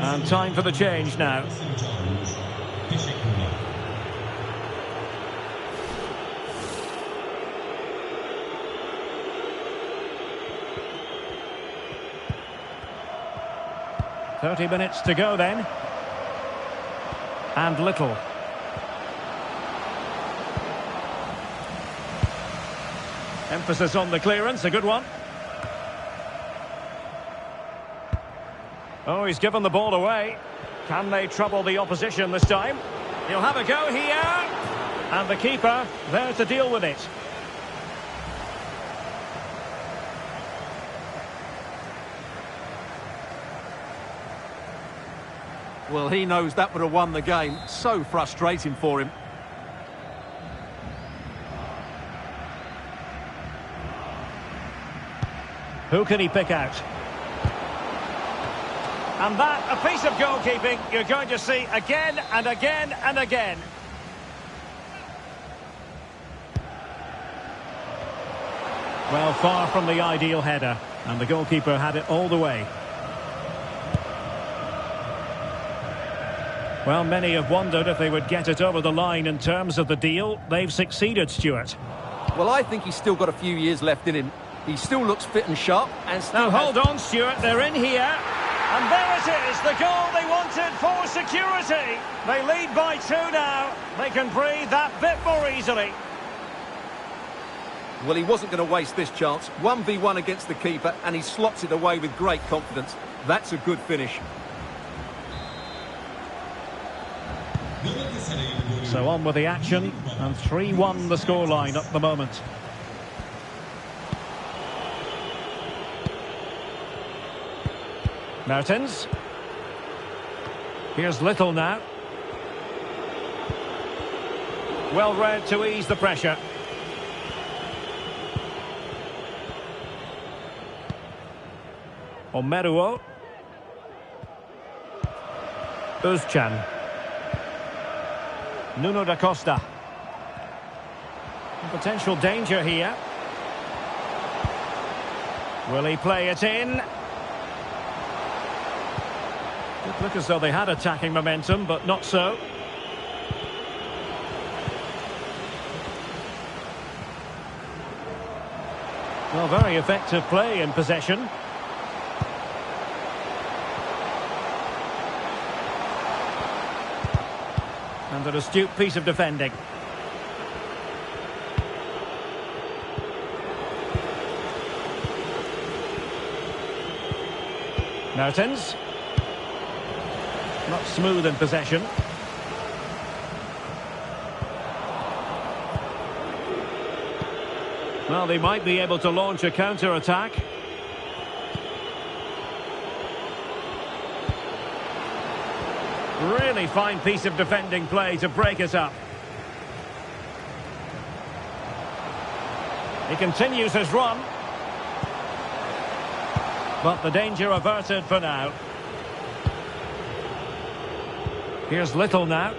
And time for the change now. "30 minutes to go then." And Little. Emphasis on the clearance, a good one. Oh, he's given the ball away. Can they trouble the opposition this time? He'll have a go here. And the keeper there to deal with it. Well, he knows that would have won the game. So frustrating for him. Who can he pick out? And that, a piece of goalkeeping you're going to see again and again and again. Well, far from the ideal header. And the goalkeeper had it all the way. Well, many have wondered if they would get it over the line in terms of the deal. They've succeeded, Stuart. Well, I think he's still got a few years left in him. He still looks fit and sharp. And still now, hold on, Stuart. They're in here. And there it is, the goal they wanted for security. They lead by 2 now. They can breathe that bit more easily. Well, he wasn't going to waste this chance. 1v1 against the keeper, and he slots it away with great confidence. That's a good finish. So on with the action, and 3-1 the scoreline at the moment. Mertens. Here's Little now. Well read to ease the pressure. Omeruo. Özcan. Nuno da Costa. Potential danger here. Will he play it in? It looked as though they had attacking momentum, but not so. Well, very effective play in possession. And an astute piece of defending. Mertens. Not smooth in possession. Well, they might be able to launch a counter-attack. Really fine piece of defending play to break it up. He continues his run. But the danger averted for now. Here's Little now.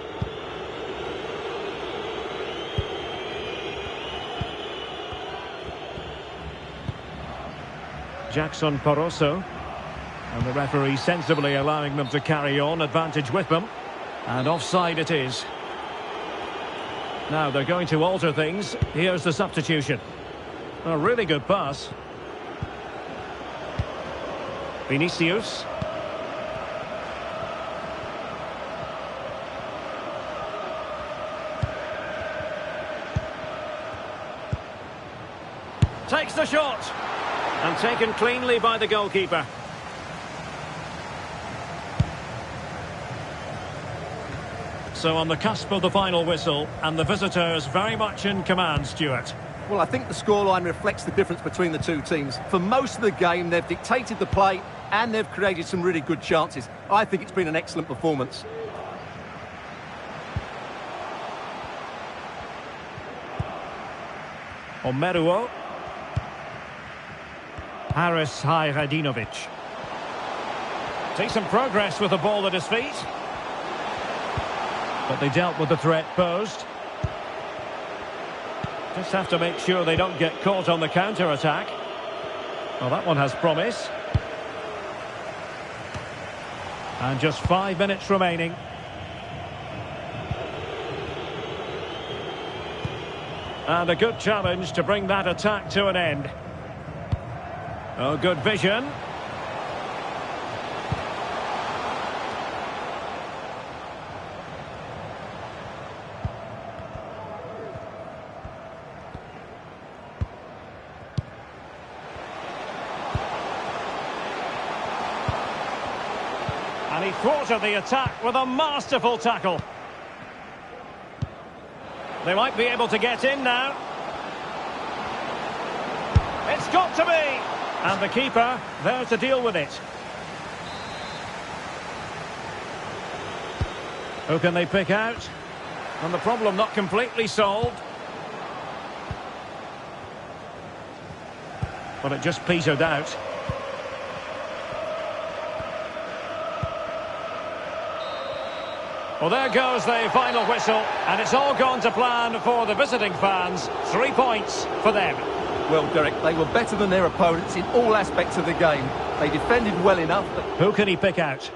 Jackson Paroso. And the referee sensibly allowing them to carry on, advantage with them. And offside it is. Now they're going to alter things. Here's the substitution. A really good pass. Vinicius. Takes the shot. And taken cleanly by the goalkeeper. So on the cusp of the final whistle, and the visitors very much in command, Stuart. Well, I think the scoreline reflects the difference between the two teams. For most of the game, they've dictated the play, and they've created some really good chances. I think it's been an excellent performance. Omeruo. Haris Hajradinovic. Decent progress with the ball at his feet. But they dealt with the threat posed. Just have to make sure they don't get caught on the counter-attack. Well, that one has promise. And just 5 minutes remaining. And a good challenge to bring that attack to an end. Oh, good vision. And he thwarted the attack with a masterful tackle. They might be able to get in now. It's got to be! And the keeper there to deal with it. Who can they pick out? And the problem not completely solved. But it just petered out. Well, there goes the final whistle, and it's all gone to plan for the visiting fans. 3 points for them. Well, Derek, they were better than their opponents in all aspects of the game. They defended well enough. Who can he pick out?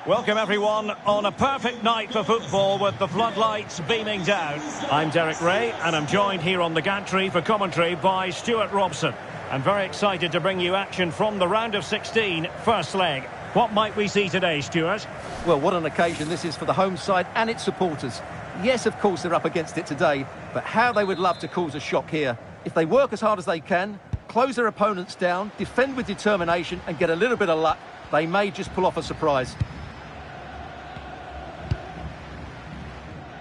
Welcome everyone on a perfect night for football with the floodlights beaming down. I'm Derek Ray and I'm joined here on the gantry for commentary by Stuart Robson. I'm very excited to bring you action from the round of 16, first leg. What might we see today, Stuart? Well, what an occasion this is for the home side and its supporters. Yes, of course, they're up against it today, but how they would love to cause a shock here. If they work as hard as they can, close their opponents down, defend with determination and get a little bit of luck, they may just pull off a surprise.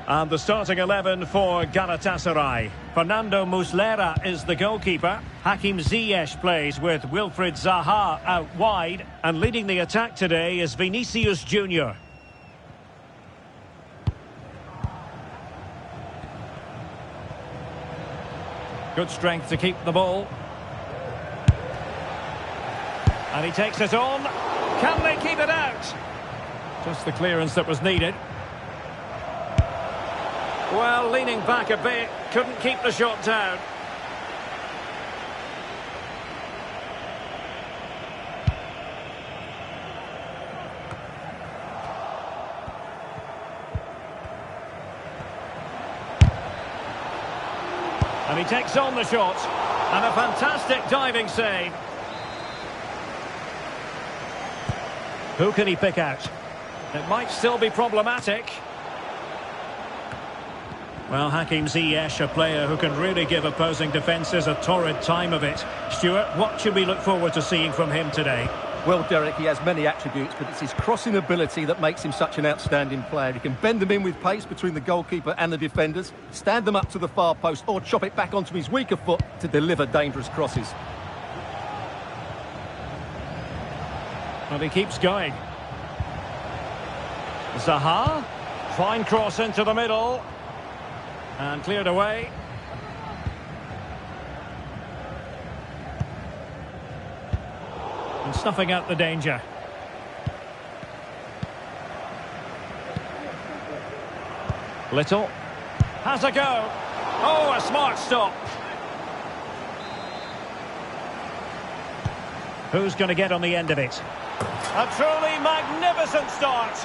And the starting 11 for Galatasaray. Fernando Muslera is the goalkeeper. Hakim Ziyech plays with Wilfried Zaha out wide. And leading the attack today is Vinicius Junior. Good strength to keep the ball. And he takes it on. Can they keep it out? Just the clearance that was needed. Well, leaning back a bit, couldn't keep the shot down. And he takes on the shot. And a fantastic diving save. Who can he pick out? It might still be problematic. Well, Hakim Ziyech, a player who can really give opposing defences a torrid time of it. Stuart, what should we look forward to seeing from him today? Well, Derek, he has many attributes, but it's his crossing ability that makes him such an outstanding player. He can bend them in with pace between the goalkeeper and the defenders, stand them up to the far post, or chop it back onto his weaker foot to deliver dangerous crosses. And he keeps going. Zaha, fine cross into the middle. And cleared away. And snuffing out the danger. Little. Has a go. Oh, a smart stop. Who's going to get on the end of it? A truly magnificent start.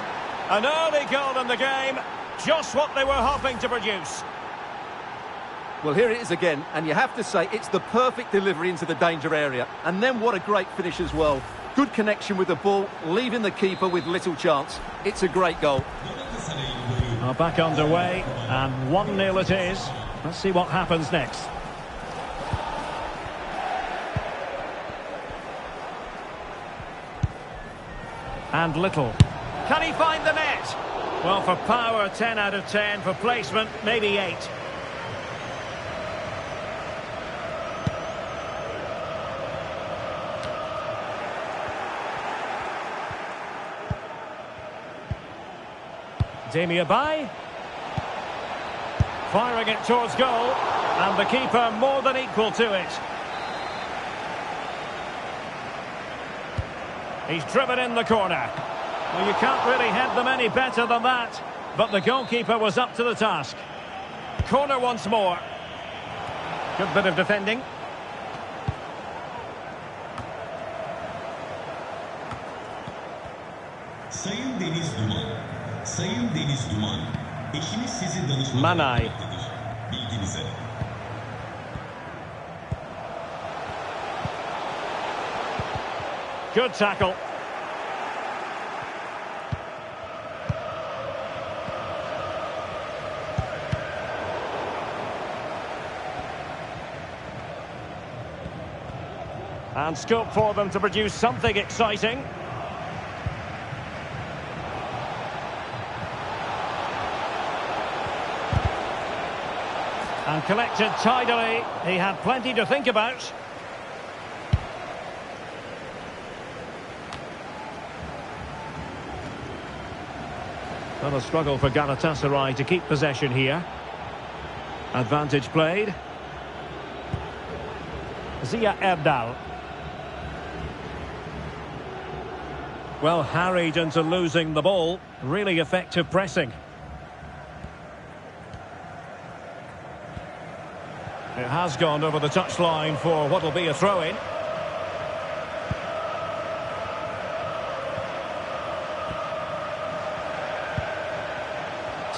An early goal in the game. Just what they were hoping to produce. Well, here it is again, and you have to say it's the perfect delivery into the danger area. And then what a great finish as well. Good connection with the ball, leaving the keeper with little chance. It's a great goal. Back underway, and 1-0 it is. Let's see what happens next. And Little. Can he find the net? Well, for power, 10 out of 10. For placement, maybe 8. Demirbay. Firing it towards goal. And the keeper more than equal to it. He's driven in the corner. Well, you can't really head them any better than that. But the goalkeeper was up to the task. Corner once more. Good bit of defending. Sayın Deniz Duman. Sayın Deniz Duman. Eşiniz sizi danışmak Manay. istemiştir. Bilginize. Good tackle. And scope for them to produce something exciting. And collected tidily. He had plenty to think about. Well, a struggle for Galatasaray to keep possession here. Advantage played. Zia Erdal. Well, harried into losing the ball. Really effective pressing. It has gone over the touchline for what will be a throw-in.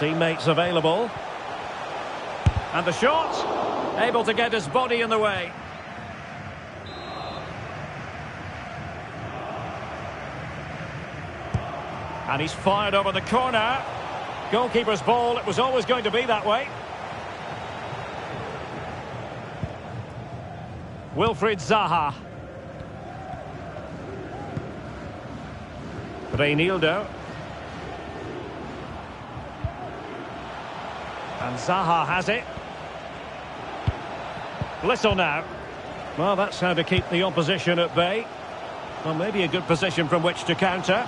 Teammates available. And the shot. Able to get his body in the way. And he's fired over the corner. Goalkeeper's ball, it was always going to be that way. Wilfried Zaha. Reinildo. And Zaha has it. Little now. Well, that's how to keep the opposition at bay. Well, maybe a good position from which to counter.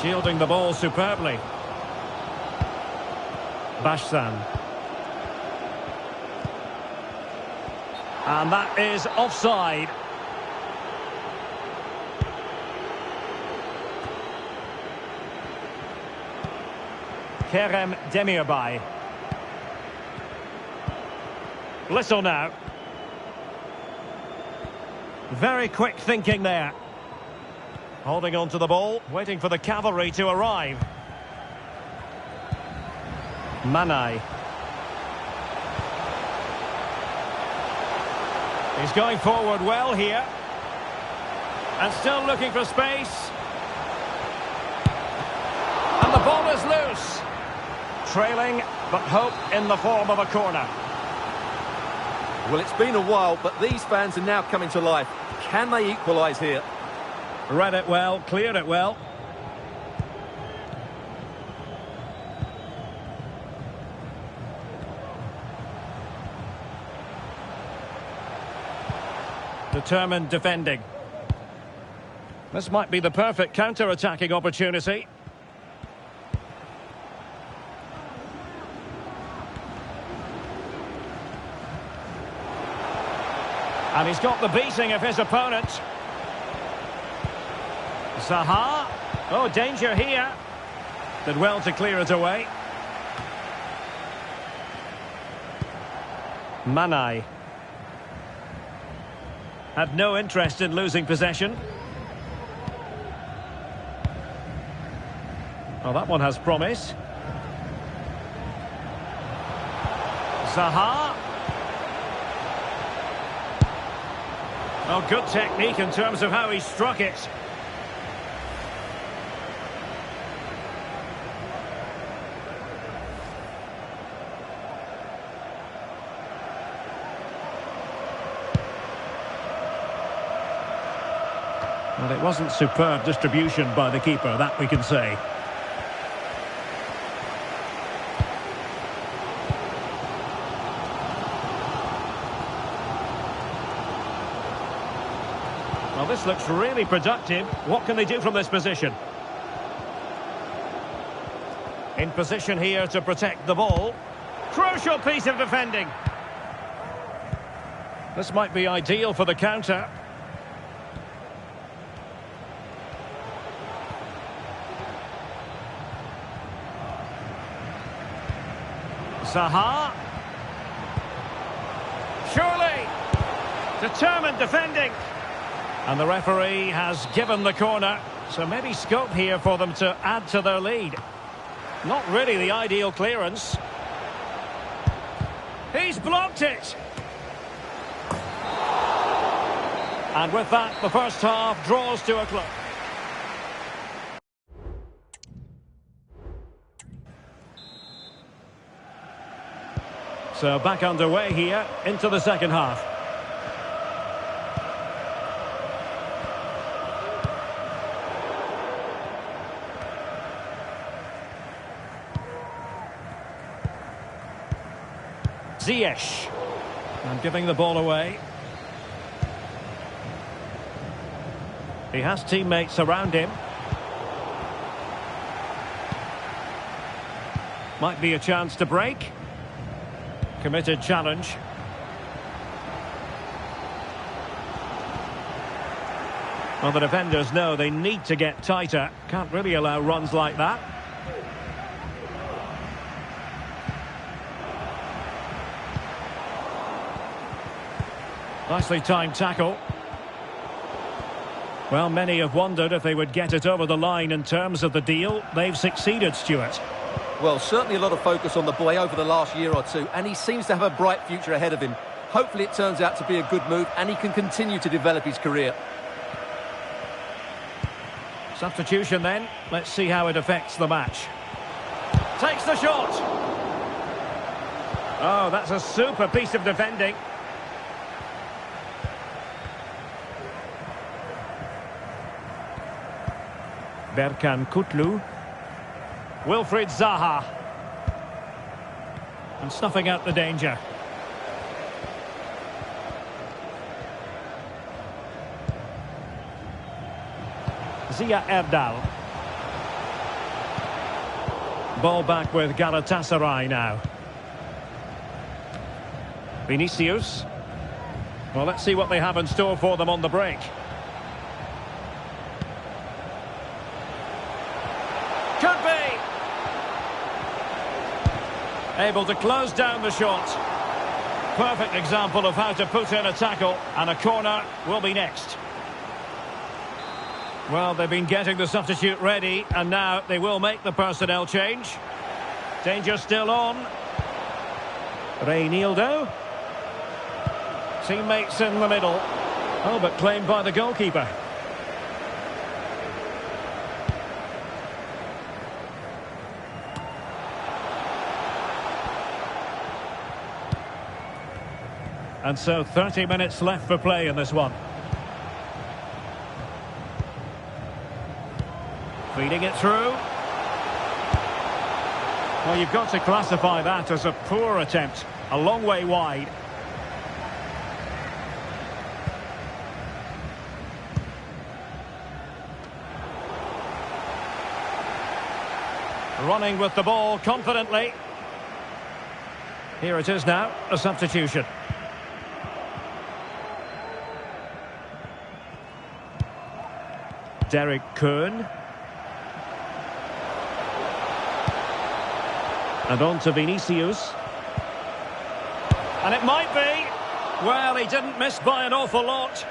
Shielding the ball superbly. Bashsan. And that is offside. Kerem Demirbay. Little now. Very quick thinking there. Holding on to the ball, waiting for the cavalry to arrive. Manai. He's going forward well here. And still looking for space. And the ball is loose. Trailing, but hope in the form of a corner. Well, it's been a while, but these fans are now coming to life. Can they equalise here? Read it well, cleared it well. Determined defending. This might be the perfect counter-attacking opportunity. And he's got the beating of his opponent. Zaha. Oh, danger here. Did well to clear it away. Manai. Had no interest in losing possession. Oh, that one has promise. Zaha. Oh, good technique in terms of how he struck it. Well, it wasn't superb distribution by the keeper, that we can say. Well, this looks really productive. What can they do from this position? In position here to protect the ball. Crucial piece of defending. This might be ideal for the counter. Zaha. Surely. Determined defending. And the referee has given the corner. So maybe scope here for them to add to their lead. Not really the ideal clearance. He's blocked it. And with that, the first half draws to a close. So back underway here into the second half. Ziyech. And giving the ball away. He has teammates around him. Might be a chance to break. Committed challenge. Well, the defenders know they need to get tighter. Can't really allow runs like that. Nicely timed tackle. Well, many have wondered if they would get it over the line in terms of the deal. They've succeeded, Stuart. Well, certainly a lot of focus on the boy over the last year or two, and he seems to have a bright future ahead of him. Hopefully it turns out to be a good move, and he can continue to develop his career. Substitution then. Let's see how it affects the match. Takes the shot. Oh, that's a super piece of defending. Berkan Kutlu. Wilfried Zaha. And snuffing out the danger. Zia Erdal. Ball back with Galatasaray now. Vinicius. Well, let's see what they have in store for them on the break. Could be! Able to close down the shot. Perfect example of how to put in a tackle, and a corner will be next. Well, they've been getting the substitute ready, and now they will make the personnel change. Danger still on. Reinildo. Teammates in the middle. Oh, but claimed by the goalkeeper. And so 30 minutes left for play in this one. Feeding it through. Well, you've got to classify that as a poor attempt. A long way wide. Running with the ball confidently. Here it is now, a substitution. Kaan. And on to Vinicius. And it might be. Well, he didn't miss by an awful lot.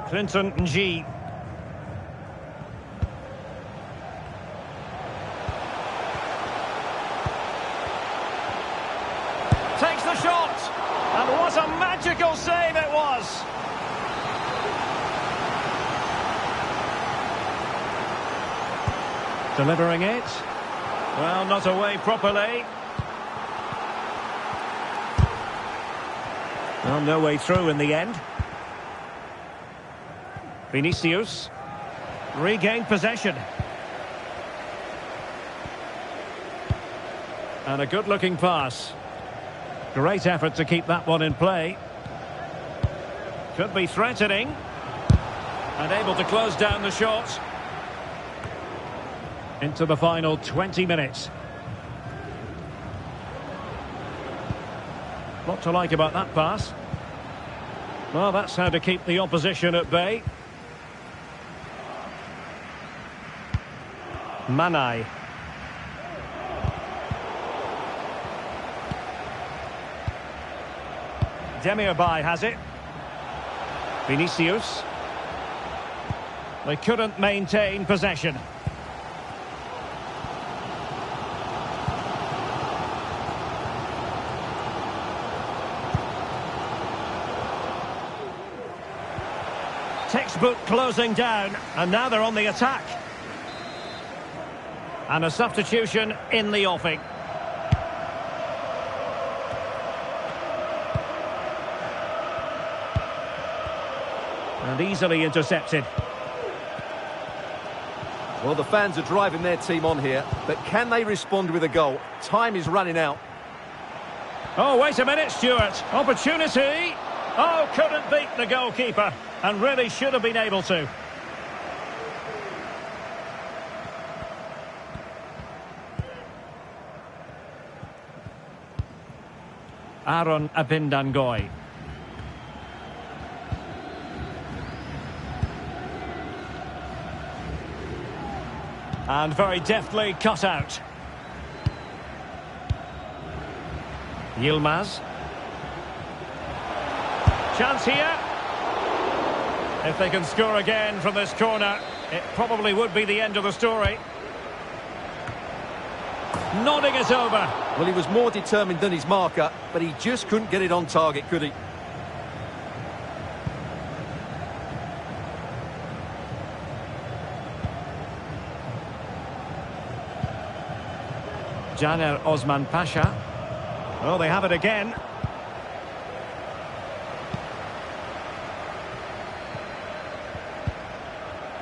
Clinton G. Takes the shot. And what a magical save it was. Delivering it. Well, not away properly. Well, no way through in the end. Vinicius regained possession. And a good-looking pass. Great effort to keep that one in play. Could be threatening. And able to close down the shot. Into the final 20 minutes. Lot to like about that pass. Well, that's how to keep the opposition at bay. Manai. Demirbay has it. Vinicius. They couldn't maintain possession. Textbook closing down, and now they're on the attack. And a substitution in the offing. And easily intercepted. Well, the fans are driving their team on here, but can they respond with a goal? Time is running out. Oh, wait a minute, Stuart. Opportunity. Oh, couldn't beat the goalkeeper, and really should have been able to. Aaron Abindangoy. And very deftly cut out. Yilmaz. Chance here. If they can score again from this corner, it probably would be the end of the story. Nodding it over. Well, he was more determined than his marker, but he just couldn't get it on target, could he? Caner Osman Pasha. Oh, they have it again.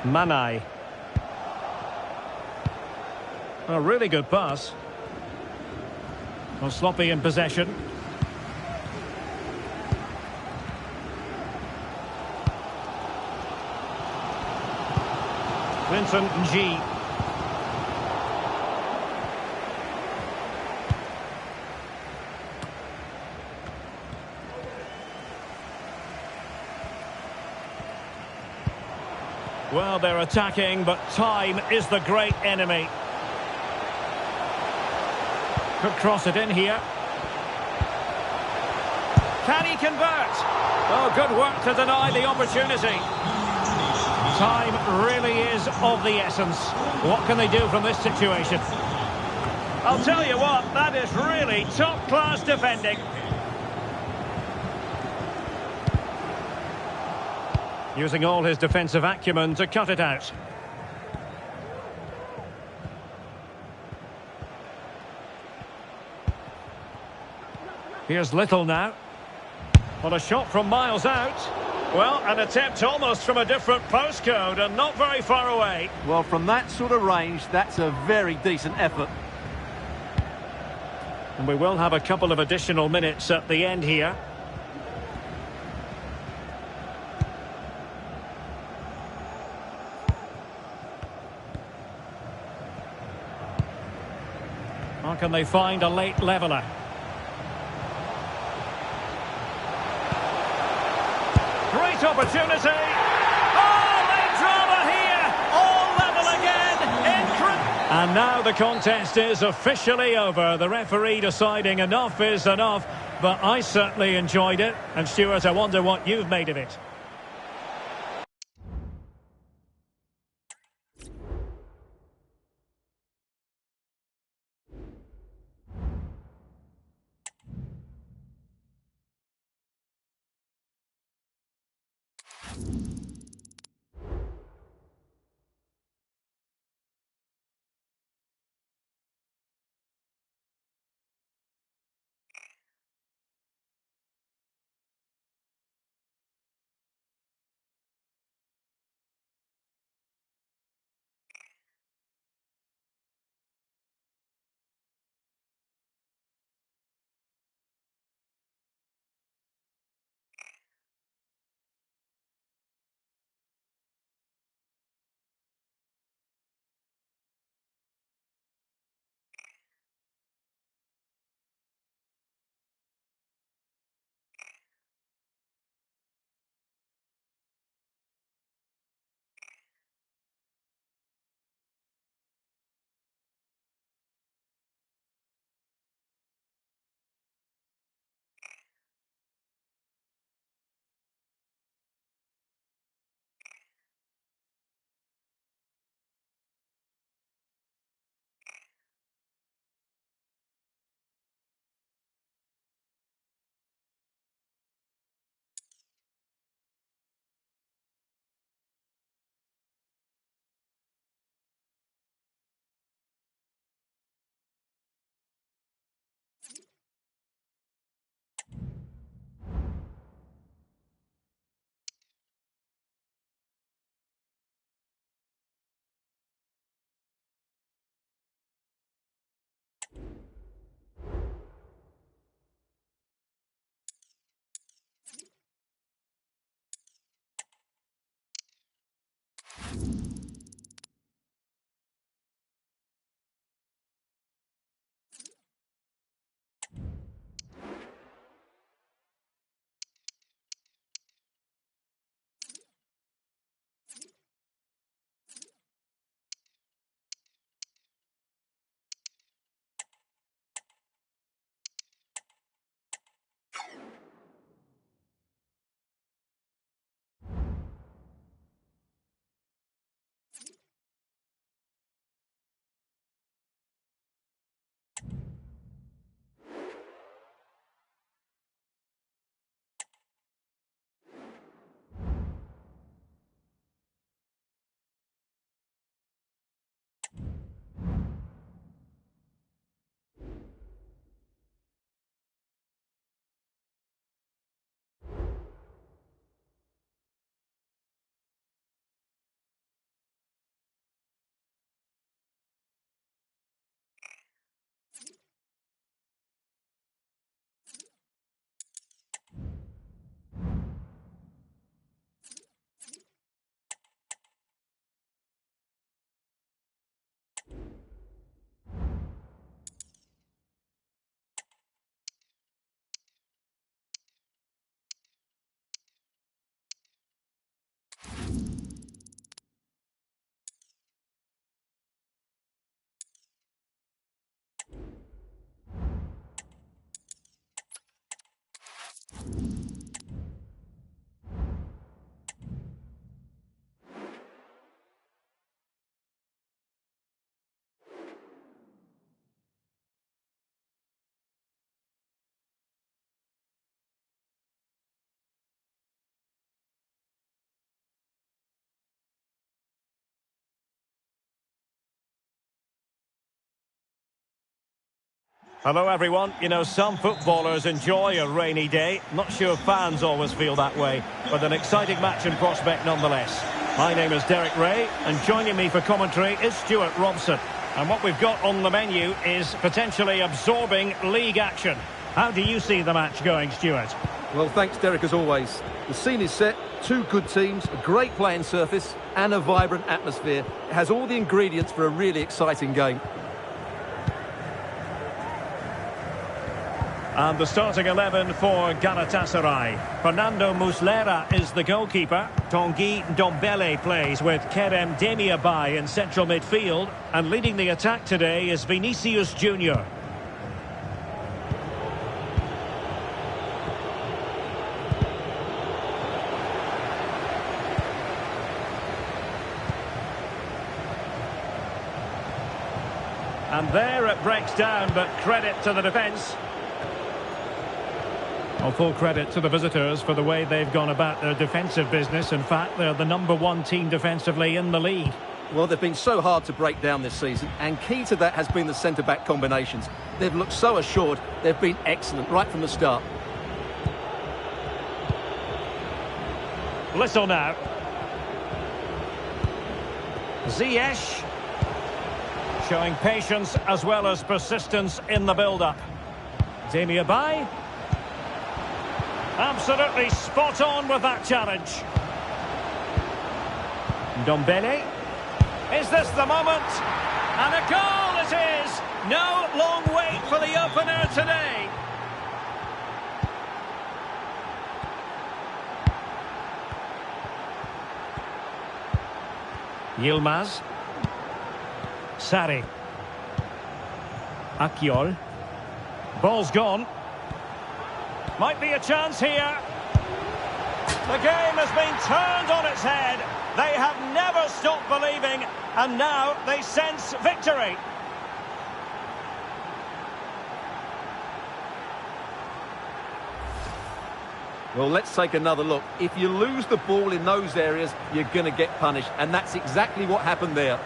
Manai. A really good pass. Well, sloppy in possession. Vincent G. Well, they're attacking, but time is the great enemy. Could cross it in here. Can he convert? Oh, good work to deny the opportunity. Time really is of the essence. What can they do from this situation? I'll tell you what, that is really top-class defending. Using all his defensive acumen to cut it out. Here's Little now. Well, a shot from miles out. Well, an attempt almost from a different postcode and not very far away. Well, from that sort of range, that's a very decent effort. And we will have a couple of additional minutes at the end here. How can they find a late leveller? Great opportunity! Oh, late drama here! All level again! And now the contest is officially over. The referee deciding enough is enough. But I certainly enjoyed it. And Stuart, I wonder what you've made of it. Hello everyone. You know, some footballers enjoy a rainy day. Not sure fans always feel that way, but an exciting match in prospect nonetheless. My name is Derek Ray, and joining me for commentary is Stuart Robson. And what we've got on the menu is potentially absorbing league action. How do you see the match going, Stuart? Well, thanks, Derek, as always. The scene is set, two good teams, a great playing surface and a vibrant atmosphere. It has all the ingredients for a really exciting game. And the starting 11 for Galatasaray. Fernando Muslera is the goalkeeper. Tanguy Ndombele plays with Kerem Demirbay in central midfield. And leading the attack today is Vinicius Junior. And there it breaks down, but credit to the defence. Well, full credit to the visitors for the way they've gone about their defensive business. In fact, they're the #1 team defensively in the league. Well, they've been so hard to break down this season, and key to that has been the centre-back combinations. They've looked so assured. They've been excellent right from the start. Little now. Ziyech. Showing patience as well as persistence in the build-up. Demirbay. Absolutely spot on with that challenge. Ndombele. Is this the moment? And a goal it is! No long wait for the opener today. Yilmaz. Sarri. Akyol. Ball's gone. Might be a chance here. The game has been turned on its head. They have never stopped believing, and now they sense victory. Well, let's take another look. If you lose the ball in those areas, you're going to get punished, and that's exactly what happened there.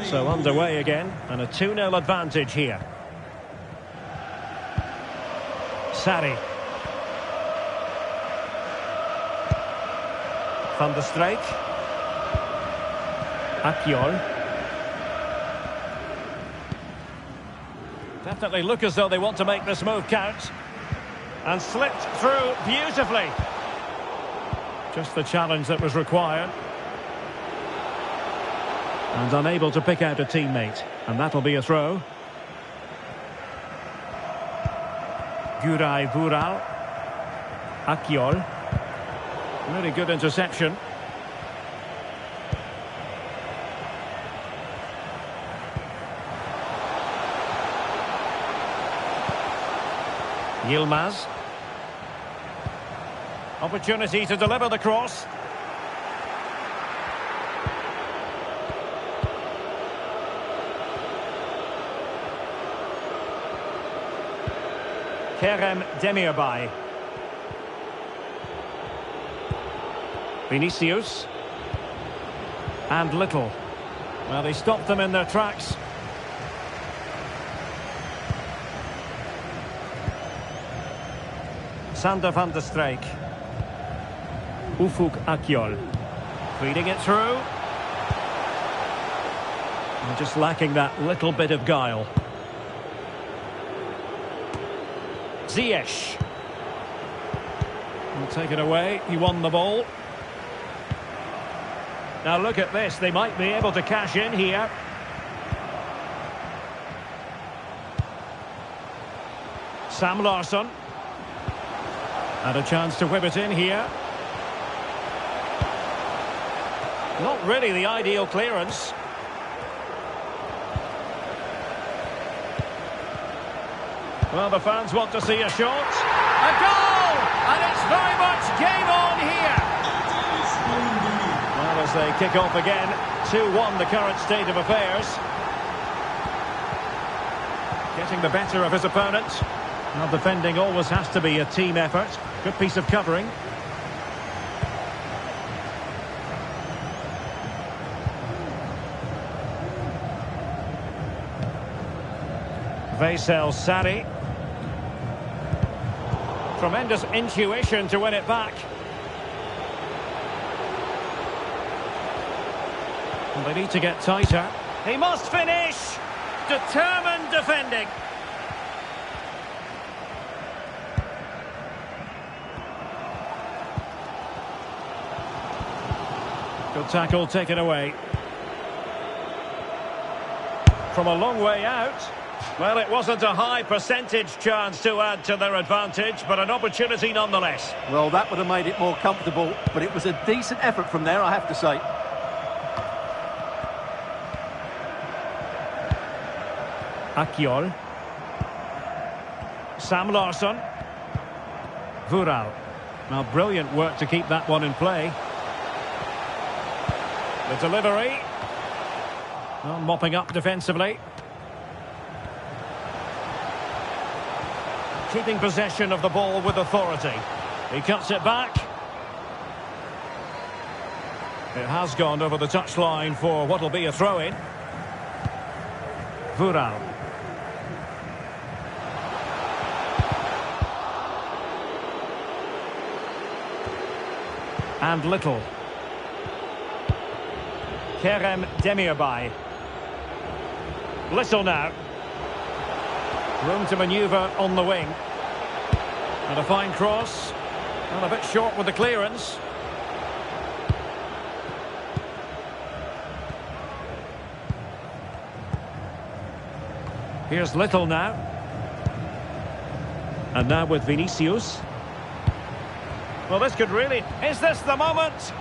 So underway again, and a 2-0 advantage here. Sarri. Van der Streek. Akyol. Definitely look as though they want to make this move count. And slipped through beautifully. Just the challenge that was required. And unable to pick out a teammate. And that'll be a throw. Güray Vural. Akyol. Really good interception. Yilmaz. Opportunity to deliver the cross. Kerem Demirbay. Vinicius. And Little. Well, they stopped them in their tracks. Sander van der Streek. Ufuk Akyol. Feeding it through. And just lacking that little bit of guile. Ziyech. Will take it away. He won the ball. Now look at this. They might be able to cash in here. Sam Larsson. And a chance to whip it in here. Not really the ideal clearance. Well, the fans want to see a shot. A goal! And it's very much game on here. Well, as they kick off again, 2-1 the current state of affairs. Getting the better of his opponent. Now, defending always has to be a team effort. Good piece of covering. Faisal Sari. Tremendous intuition to win it back. And they need to get tighter. He must finish! Determined defending. Good tackle taken away. From a long way out. Well, it wasn't a high percentage chance to add to their advantage, but an opportunity nonetheless. Well, that would have made it more comfortable, but it was a decent effort from there, I have to say. Akyol. Sam Larsson. Vural. Now, brilliant work to keep that one in play. The delivery. Well, mopping up defensively. Keeping possession of the ball with authority. He cuts it back. It has gone over the touchline for what will be a throw-in. Vural. And Little. Kerem Demirbay. Little now. Room to manoeuvre on the wing. And a fine cross. And a bit short with the clearance. Here's Little now. And now with Vinicius. Well, this could really... Is this the moment?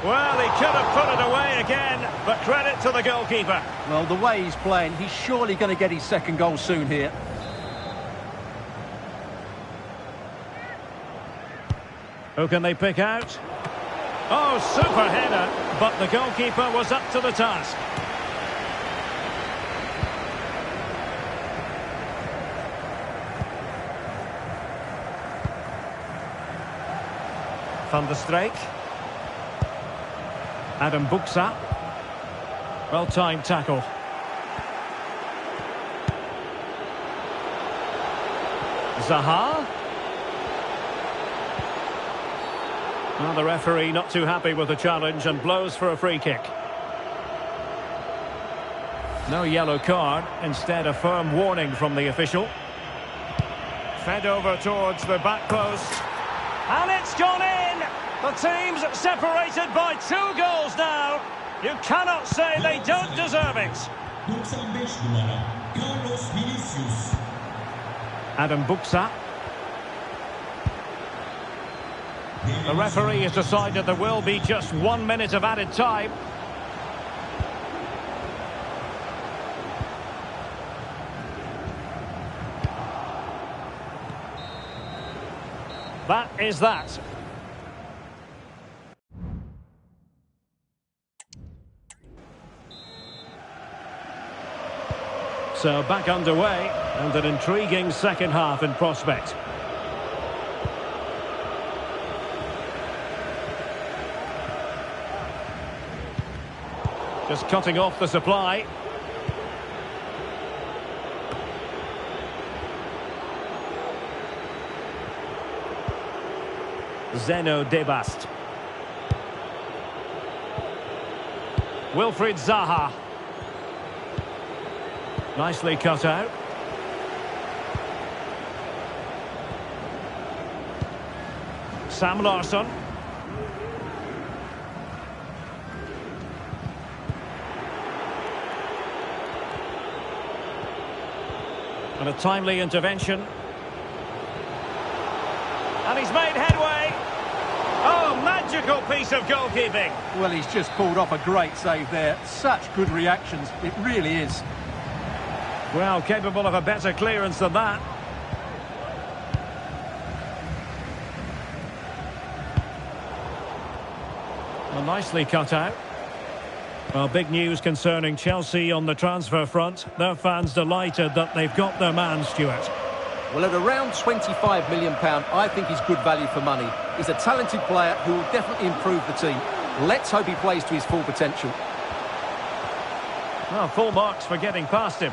Well, he could have put it away again, but credit to the goalkeeper. Well, the way he's playing, he's surely going to get his second goal soon here. Who can they pick out? Oh, super header, but the goalkeeper was up to the task. Van der Streek. Adam Buksa. Well-timed tackle. Zaha. Well, the referee not too happy with the challenge and blows for a free kick. No yellow card, instead a firm warning from the official. Fed over towards the back post. And it's gone in! The team's separated by 2 goals now. You cannot say they don't deserve it. 95 numara Carlos Vinicius. Adam Buksa. The referee has decided there will be just 1 minute of added time. That is that. So back underway, and an intriguing second half in prospect. Just cutting off the supply. Zeno Debast. Wilfried Zaha. Nicely cut out. Sam Larsson. And a timely intervention. And he's made headway. Oh, magical piece of goalkeeping. Well, he's just pulled off a great save there. Such good reactions, it really is. Well, capable of a better clearance than that. Well, nicely cut out. Well, big news concerning Chelsea on the transfer front. Their fans delighted that they've got their man, Stuart. Well, at around £25 million, I think he's good value for money. He's a talented player who will definitely improve the team. Let's hope he plays to his full potential. Well, full marks for getting past him.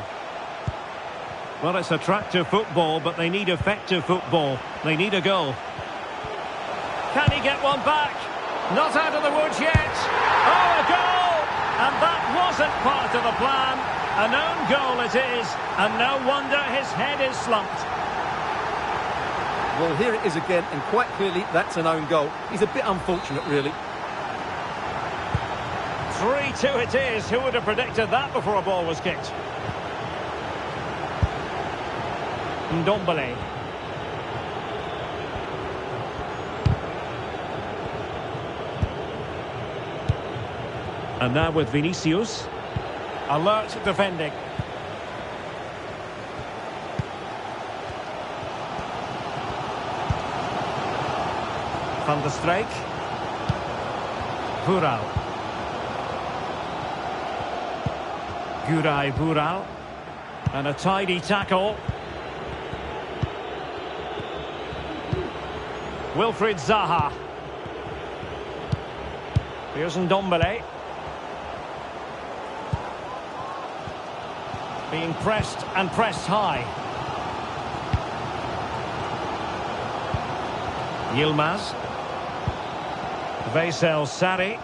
Well, it's attractive football, but they need effective football. They need a goal. Can he get one back? Not out of the woods yet. Oh, a goal! And that wasn't part of the plan. An own goal it is, and no wonder his head is slumped. Well, here it is again, and quite clearly that's an own goal. He's a bit unfortunate, really. 3-2 it is. Who would have predicted that before a ball was kicked? Ndombele. And now with Vinicius. Alert defending. Van der Streek. Vural. Gurai Vural. And a tidy tackle. Wilfried Zaha. Here's Ndombele. Being pressed and pressed high. Yilmaz. Veysel Sarri.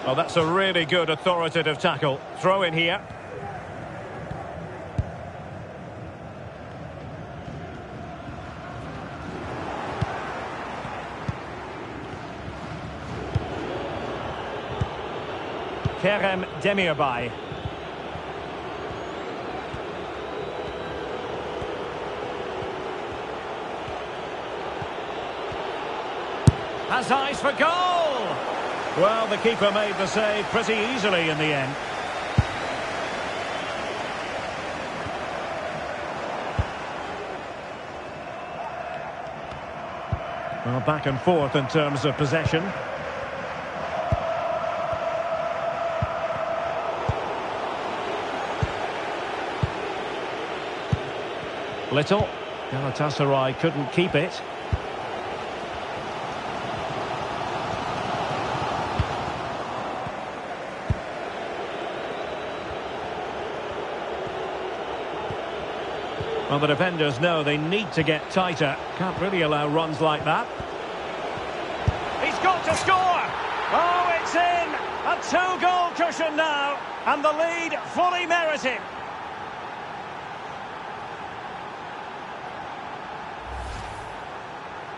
Oh, that's a really good authoritative tackle. Throw in here. Kerem Demirbay. Has eyes for goal! Well, the keeper made the save pretty easily in the end. Well, back and forth in terms of possession. Little. Galatasaray couldn't keep it. Well, the defenders know they need to get tighter. Can't really allow runs like that. He's got to score! Oh, it's in! A two-goal cushion now, and the lead fully merited.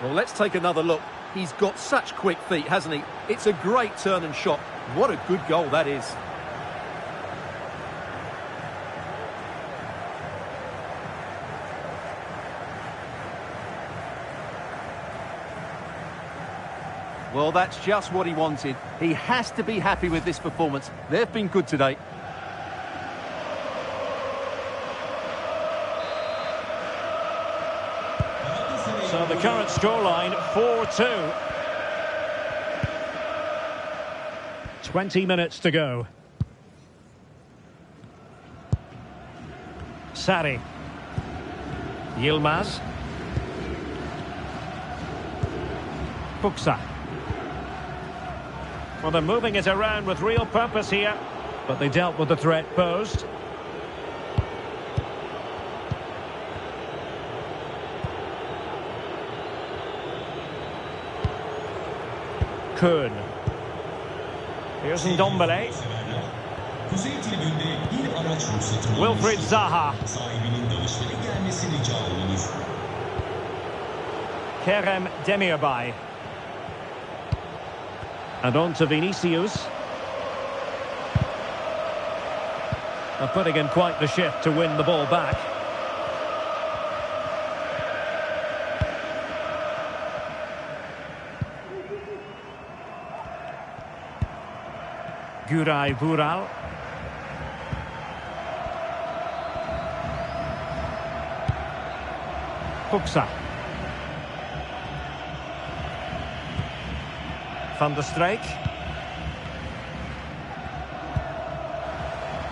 Well, let's take another look. He's got such quick feet, hasn't he? It's a great turn and shot. What a good goal that is. Well, that's just what he wanted. He has to be happy with this performance. They've been good today. So the current scoreline, 4-2. 20 minutes to go. Sarri. Yilmaz. Buksa. Well, they're moving it around with real purpose here, but they dealt with the threat posed. Kaan. Here's Ndombele. Kuzey tribünde bir araç ruhsatı Wilfried Zaha. sahibinin danışları gelmesini rica olunur. Kerem Demirbay. And on to Vinicius. They're putting in quite the shift to win the ball back. Gurai Vural. Buksa. Van der Streek.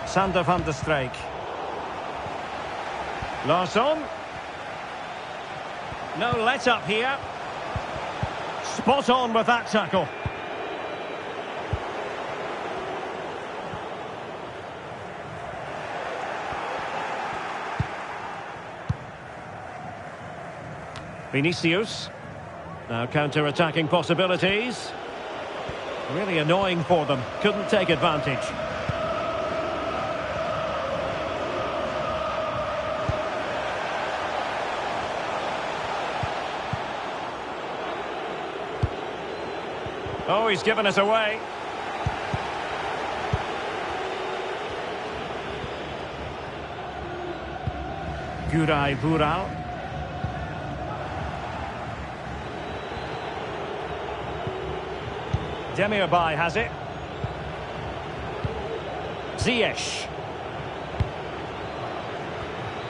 Sander van der Streek. Larsson. No let up here. Spot on with that tackle. Vinicius. Now counter-attacking possibilities. Really annoying for them. Couldn't take advantage. Oh, he's given us away. Guray Vural. Demirbay has it. Ziyech.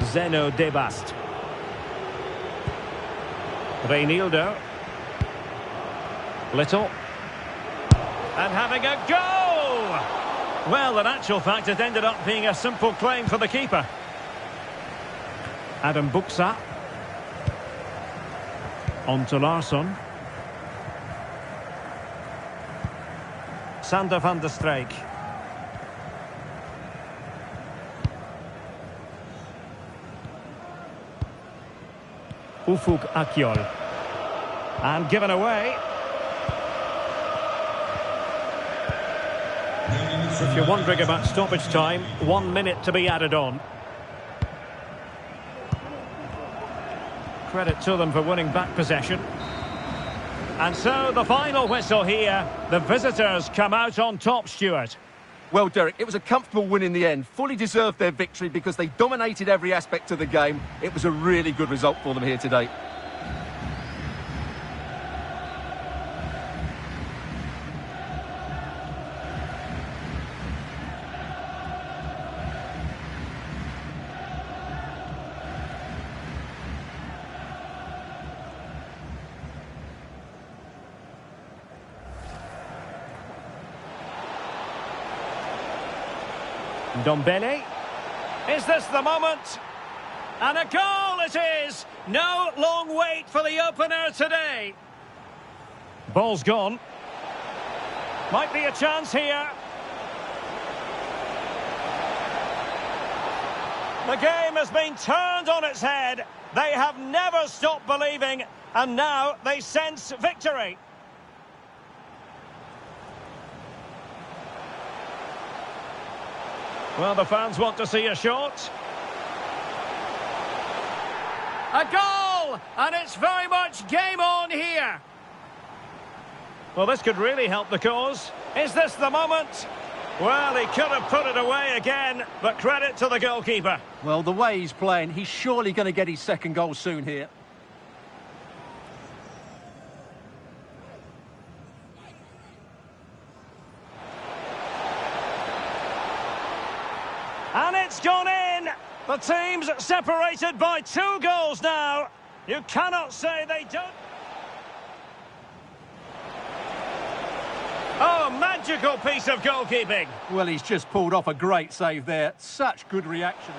Zeno Debast. Reinildo. Little. And having a go! Well, in actual fact, it ended up being a simple claim for the keeper. Adam Buksa. On to Larsson. Sander van der Streek. Ufuk Akyol. And given away. If you're wondering about stoppage time, 1 minute to be added on. Credit to them for winning back possession. And so the final whistle here. The visitors come out on top, Stuart. Well, Derek, it was a comfortable win in the end. Fully deserved their victory because they dominated every aspect of the game. It was a really good result for them here today. Ndombele. Is this the moment? And a goal it is! No long wait for the opener today. Ball's gone. Might be a chance here. The game has been turned on its head. They have never stopped believing, and now they sense victory. Well, the fans want to see a shot. A goal! And it's very much game on here. Well, this could really help the cause. Is this the moment? Well, he could have put it away again, but credit to the goalkeeper. Well, the way he's playing, he's surely going to get his second goal soon here. And it's gone in! The team's separated by 2 goals now. You cannot say they don't... Oh, magical piece of goalkeeping. Well, he's just pulled off a great save there. Such good reactions.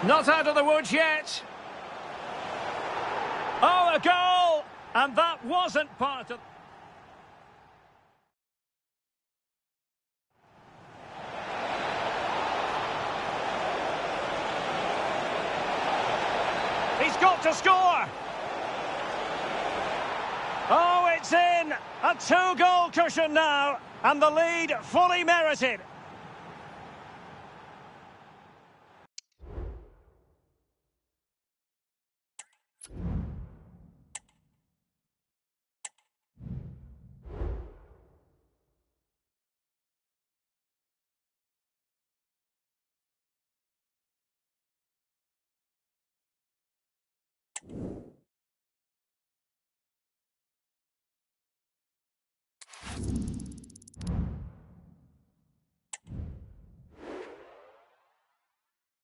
Not out of the woods yet. Oh, a goal! And that wasn't part of... He's got to score! Oh, it's in! A 2-goal cushion now, and the lead fully merited.